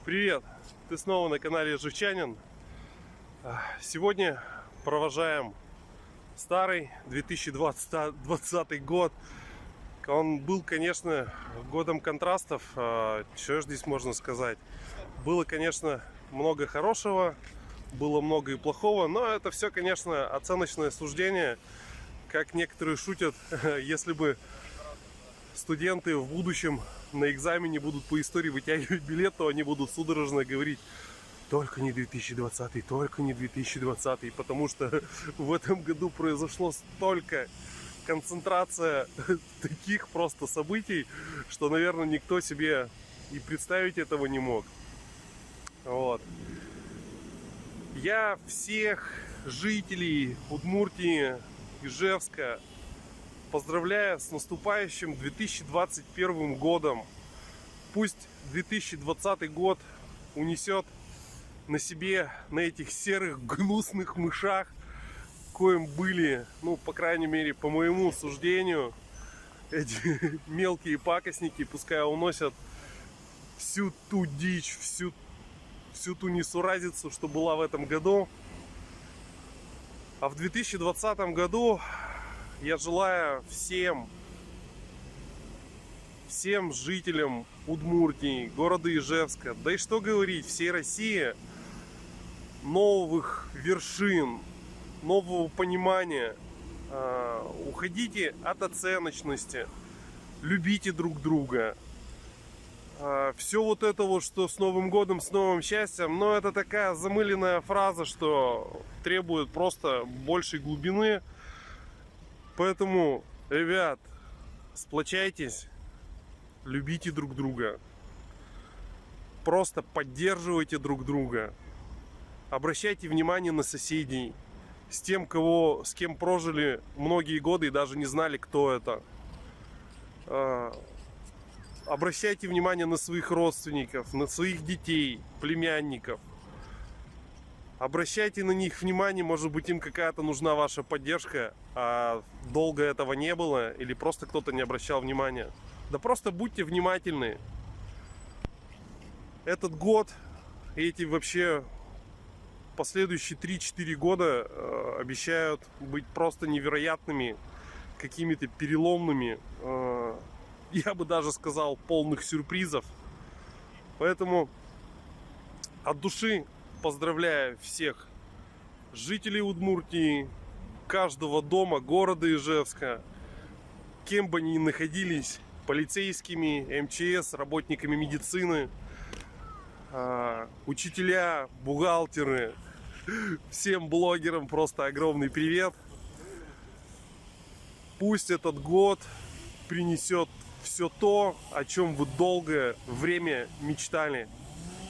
Привет! Ты снова на канале Живчанин. Сегодня провожаем старый 2020 год. Он был, конечно, годом контрастов. Что здесь можно сказать? Было, конечно, много хорошего, было много и плохого, но это все, конечно, оценочное суждение. Как некоторые шутят, если бы студенты в будущем на экзамене будут по истории вытягивать билет, то они будут судорожно говорить: только не 2020, только не 2020, потому что в этом году произошло столько концентрация таких просто событий, что, наверное, никто себе и представить этого не мог. Вот. Я всех жителей Удмуртии, Ижевска поздравляю с наступающим 2021 годом. Пусть 2020 год унесет на себе, на этих серых гнусных мышах, коим были, ну, по крайней мере, по моему суждению, эти мелкие пакостники, пускай уносят всю ту дичь, всю ту несуразицу, что была в этом году. А в 2020 году я желаю всем жителям Удмуртии, города Ижевска, да и что говорить, всей России, новых вершин, нового понимания. Уходите от оценочности, любите друг друга. Все вот это вот, что с Новым годом, с новым счастьем, но это такая замыленная фраза, что требует просто большей глубины. Поэтому, ребят, сплочайтесь, любите друг друга, просто поддерживайте друг друга, обращайте внимание на соседей, с кем прожили многие годы и даже не знали, кто это. Обращайте внимание на своих родственников, на своих детей, племянников. Обращайте на них внимание, может быть, им какая-то нужна ваша поддержка, а долго этого не было, или просто кто-то не обращал внимания. Да просто будьте внимательны. Этот год, эти вообще последующие 3-4 года обещают быть просто невероятными, какими-то переломными, я бы даже сказал, полных сюрпризов. Поэтому от души поздравляю всех жителей Удмуртии, каждого дома города Ижевска, кем бы они ни находились, полицейскими, МЧС, работниками медицины, учителя, бухгалтеры, всем блогерам просто огромный привет. Пусть этот год принесет все то, о чем вы долгое время мечтали.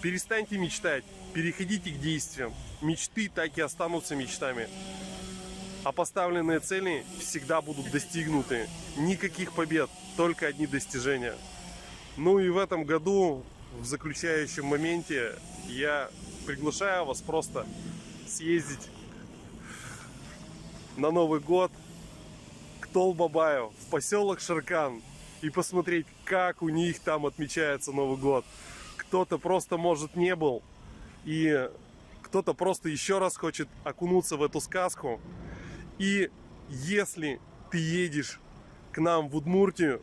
Перестаньте мечтать, переходите к действиям. Мечты так и останутся мечтами. А поставленные цели всегда будут достигнуты. Никаких побед, только одни достижения. Ну и в этом году, в заключающем моменте, я приглашаю вас просто съездить на Новый год к Толбабаю, в поселок Шаркан, и посмотреть, как у них там отмечается Новый год. Кто-то просто, может, не был, и кто-то просто еще раз хочет окунуться в эту сказку. И если ты едешь к нам в Удмуртию,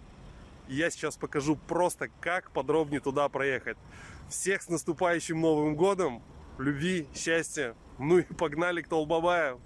я сейчас покажу просто, как подробнее туда проехать. Всех с наступающим Новым годом, любви, счастья. Ну и погнали к Толбабаю.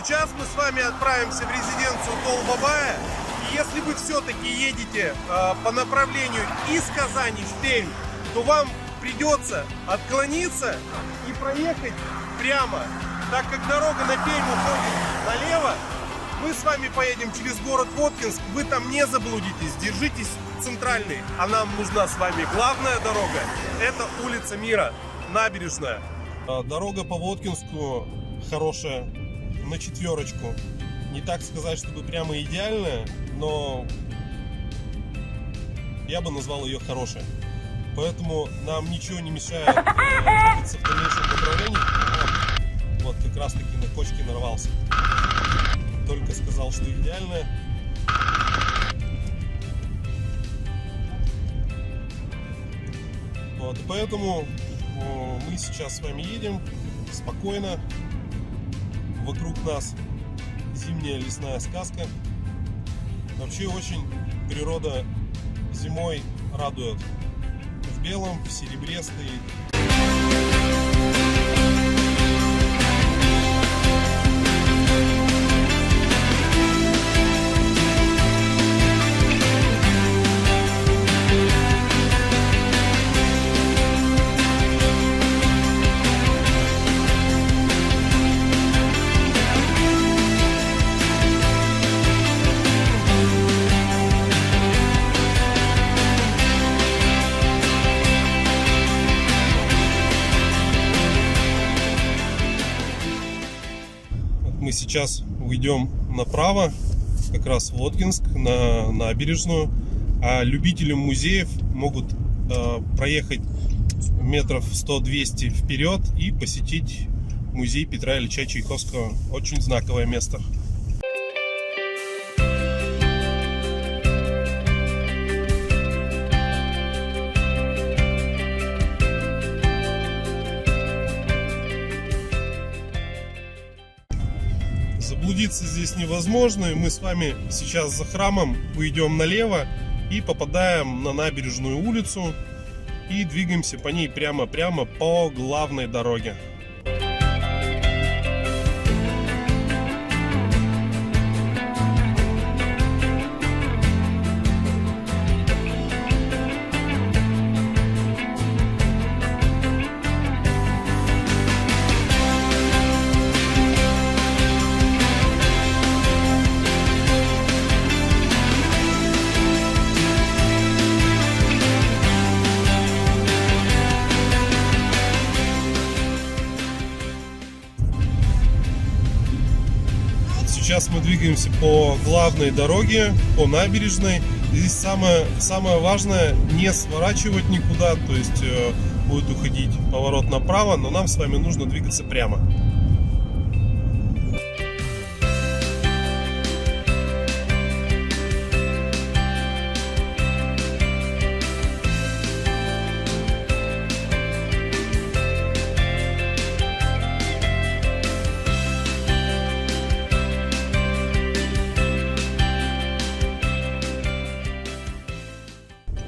Сейчас мы с вами отправимся в резиденцию Толбабая. И если вы все-таки едете по направлению из Казани в Пермь, то вам придется отклониться и проехать прямо. Так как дорога на Пермь уходит налево, мы с вами поедем через город Воткинск. Вы там не заблудитесь, держитесь центральной. А нам нужна с вами главная дорога. Это улица Мира, набережная. Дорога по Воткинску хорошая, на 4. Не так сказать, чтобы прямо идеальная, но я бы назвал ее хорошей. Поэтому нам ничего не мешает двигаться в дальнейшем направлении. Вот как раз таки на кочке нарвался. Только сказал, что идеальная. Вот, поэтому мы сейчас с вами едем спокойно. Вокруг нас зимняя лесная сказка. Вообще очень природа зимой радует. В белом, в серебре стоит. Мы сейчас уйдем направо, как раз в Воткинск, на набережную. А любителям музеев могут проехать метров 100-200 вперед и посетить музей Петра Ильича Чайковского. Очень знаковое место. Заблудиться здесь невозможно, и мы с вами сейчас за храмом уйдем налево и попадаем на набережную улицу и двигаемся по ней прямо по главной дороге. Сейчас мы двигаемся по главной дороге, по набережной. Здесь самое важное не сворачивать никуда, то есть будет уходить поворот направо, но нам с вами нужно двигаться прямо.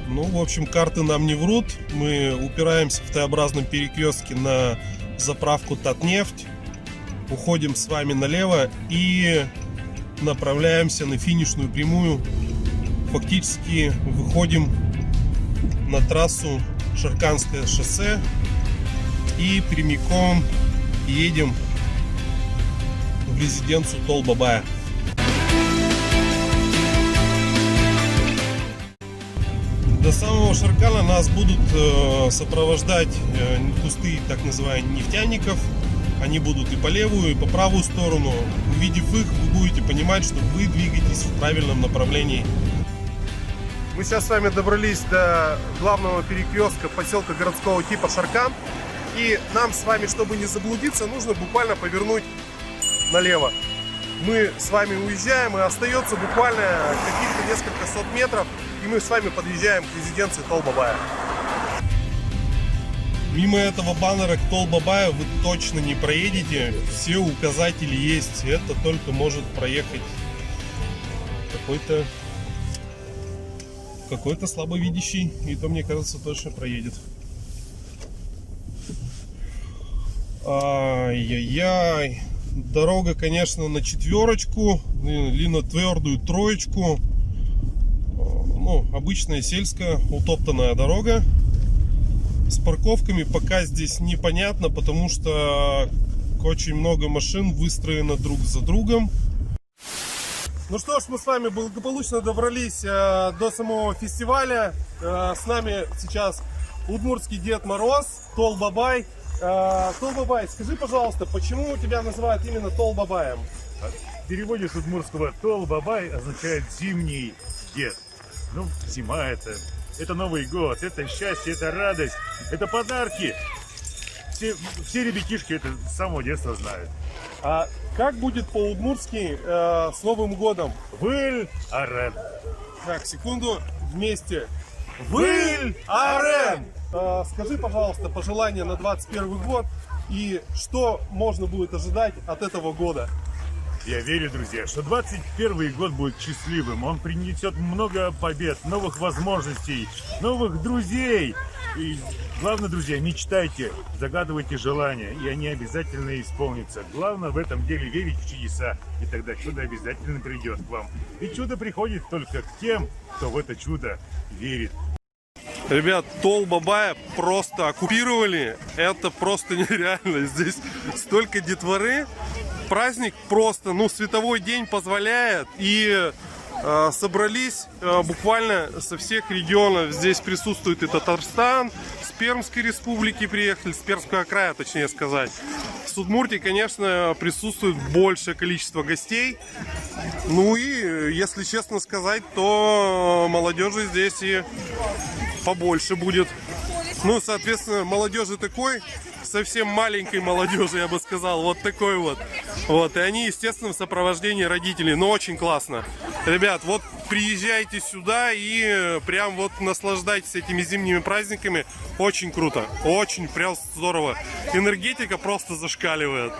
Ну, в общем, карты нам не врут. Мы упираемся в Т-образном перекрестке на заправку Татнефть. Уходим с вами налево и направляемся на финишную прямую. Фактически выходим на трассу Шарканское шоссе и прямиком едем в резиденцию Толбабая. До самого Шаркана нас будут сопровождать кусты так называемых нефтяников. Они будут и по левую, и по правую сторону. Увидев их, вы будете понимать, что вы двигаетесь в правильном направлении. Мы сейчас с вами добрались до главного перекрестка поселка городского типа Шаркан. И нам с вами, чтобы не заблудиться, нужно буквально повернуть налево. Мы с вами уезжаем, и остается буквально каких-то несколько сот метров, и мы с вами подъезжаем к резиденции Толбабая. Мимо этого баннера к Толбабаю вы точно не проедете, все указатели есть, это только может проехать какой-то слабовидящий, и то, мне кажется, точно проедет. Ай-яй-яй. Дорога, конечно, на 4 или на твердую 3. Ну, обычная сельская утоптанная дорога. С парковками пока здесь непонятно, потому что очень много машин выстроено друг за другом. Ну что ж, мы с вами благополучно добрались до самого фестиваля. С нами сейчас удмуртский Дед Мороз, Толбабай. Толбабай, скажи, пожалуйста, почему тебя называют именно Толбабаем? В переводе с удмуртского Толбабай означает зимний дед. Ну, зима это Новый год, это счастье, это радость, это подарки. Все ребятишки это с самого детства знают. А как будет по-удмуртски с Новым годом? Выль арен. Так, секунду, вместе. Выль арен. Скажи, пожалуйста, пожелания на 2021 год и что можно будет ожидать от этого года? Я верю, друзья, что 2021 год будет счастливым. Он принесет много побед, новых возможностей, новых друзей. И главное, друзья, мечтайте, загадывайте желания, и они обязательно исполнятся. Главное в этом деле верить в чудеса, и тогда чудо обязательно придет к вам. И чудо приходит только к тем, кто в это чудо верит. Ребят, Толбабая просто оккупировали. Это просто нереально. Здесь столько детворы. Праздник просто, ну, световой день позволяет. И собрались буквально со всех регионов. Здесь присутствует и Татарстан, с Пермской республики приехали, с Пермского края, точнее сказать. С Удмуртии, конечно, присутствует большее количество гостей. Ну и, если честно сказать, то молодежи здесь и побольше будет. Ну, соответственно, молодежи такой, совсем маленькой молодежи, я бы сказал, вот такой вот. Вот, и они, естественно, в сопровождении родителей, но очень классно. Ребят, вот приезжайте сюда и прям вот наслаждайтесь этими зимними праздниками. Очень круто, очень прям здорово. Энергетика просто зашкаливает.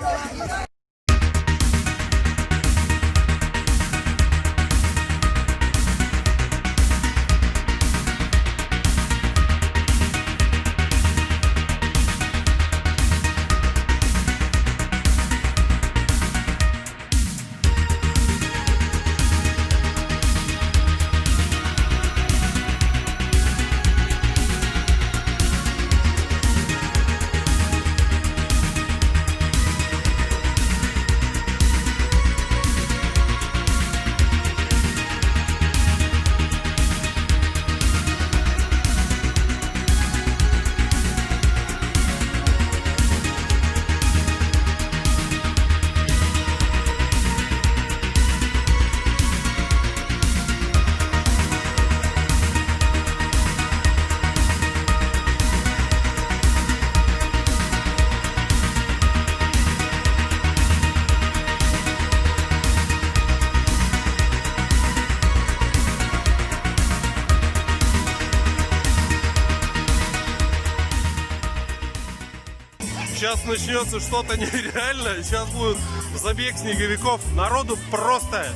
Сейчас начнется что-то нереальное. Сейчас будет забег снеговиков. Народу просто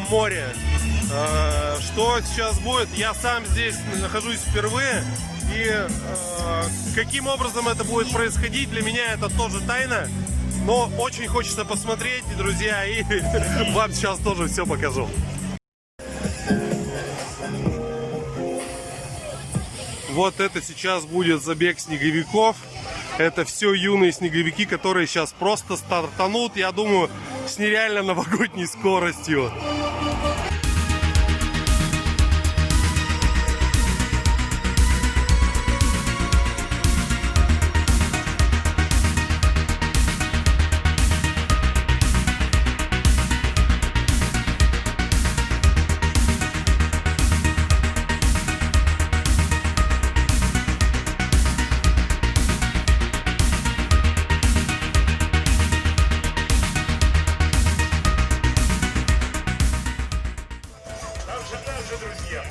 море. Что сейчас будет? Я сам здесь нахожусь впервые. И каким образом это будет происходить, для меня это тоже тайна. Но очень хочется посмотреть, друзья, и вам сейчас тоже все покажу. Вот это сейчас будет забег снеговиков. Это все юные снеговики, которые сейчас просто стартанут, я думаю, с нереально новогодней скоростью.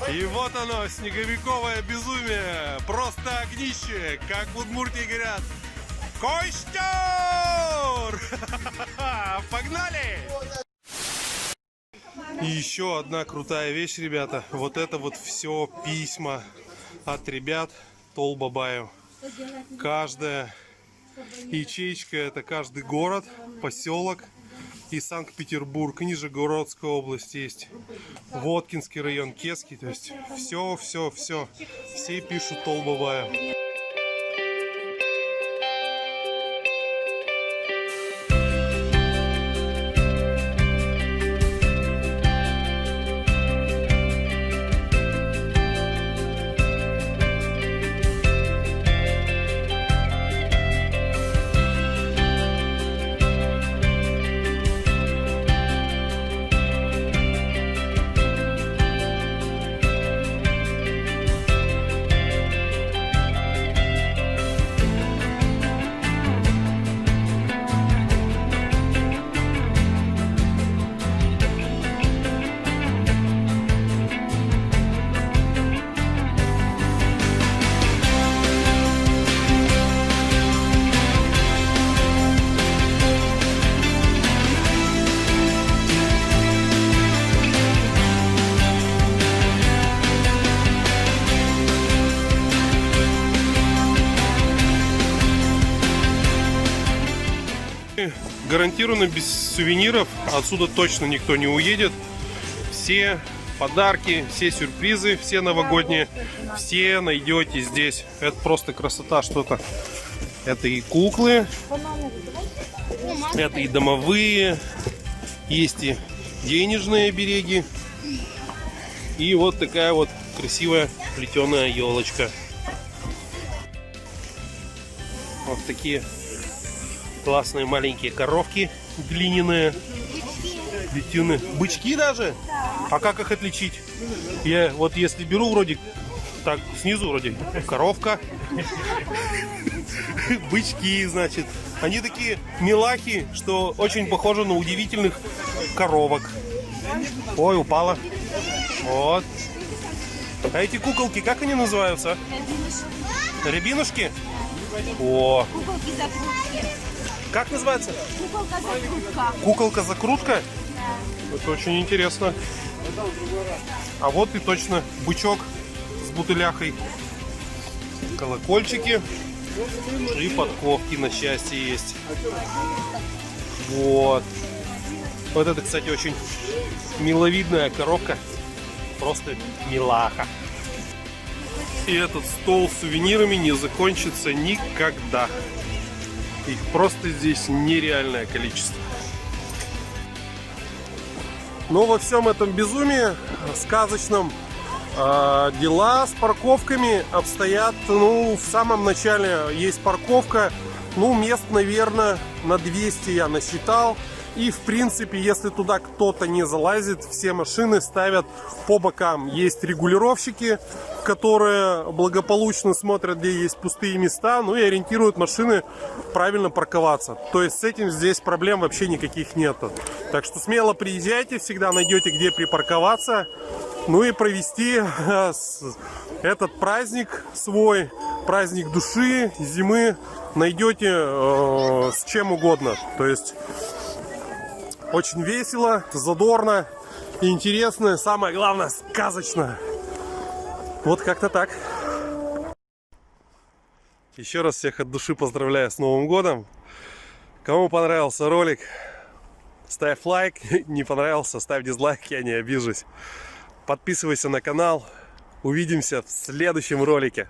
И вот оно, снеговиковое безумие. Просто огнище, как в Удмуртии говорят. Костер! Погнали! И еще одна крутая вещь, ребята. Вот это вот все письма от ребят Толбабаю. Каждая ячейка — это каждый город, поселок. И Санкт-Петербург, и Нижегородская область есть, Воткинский район, Кеский, то есть все пишут Толбабая. гарантированно без сувениров отсюда точно никто не уедет. Все подарки, все сюрпризы, все новогодние, все найдете здесь. Это просто красота что-то. Это и куклы, это и домовые, есть и денежные обереги. И вот такая вот красивая плетеная елочка. Вот такие классные маленькие коровки глиняные. Плетеные. Бычки даже? А как их отличить? Я вот если беру вроде так снизу вроде коровка. Бычки, значит. Они такие милахи, что очень похожи на удивительных коровок. Ой, упала. Вот. А эти куколки, как они называются? Рябинушки? О. Куколки-закрутки. Как называется? Куколка-закрутка. Куколка-закрутка? Это очень интересно. А вот и точно бычок с бутыляхой. Колокольчики. И подковки на счастье есть. Вот. Вот это, кстати, очень миловидная коробка. Просто милаха. И этот стол с сувенирами не закончится никогда. Их просто здесь нереальное количество. Но во всем этом безумии сказочном дела с парковками обстоят, ну, в самом начале есть парковка, ну, мест, наверное, на 200 я насчитал. И, в принципе, если туда кто-то не залазит, все машины ставят по бокам. Есть регулировщики, которые благополучно смотрят, где есть пустые места, ну и ориентируют машины правильно парковаться. То есть с этим здесь проблем вообще никаких нету. Так что смело приезжайте, всегда найдете, где припарковаться. Ну и провести этот праздник свой, праздник души, зимы, найдете с чем угодно. То есть очень весело, задорно, интересно, самое главное, сказочно. Вот как-то так. Еще раз всех от души поздравляю с Новым годом. Кому понравился ролик, ставь лайк. Не понравился, ставь дизлайк, я не обижусь. Подписывайся на канал. Увидимся в следующем ролике.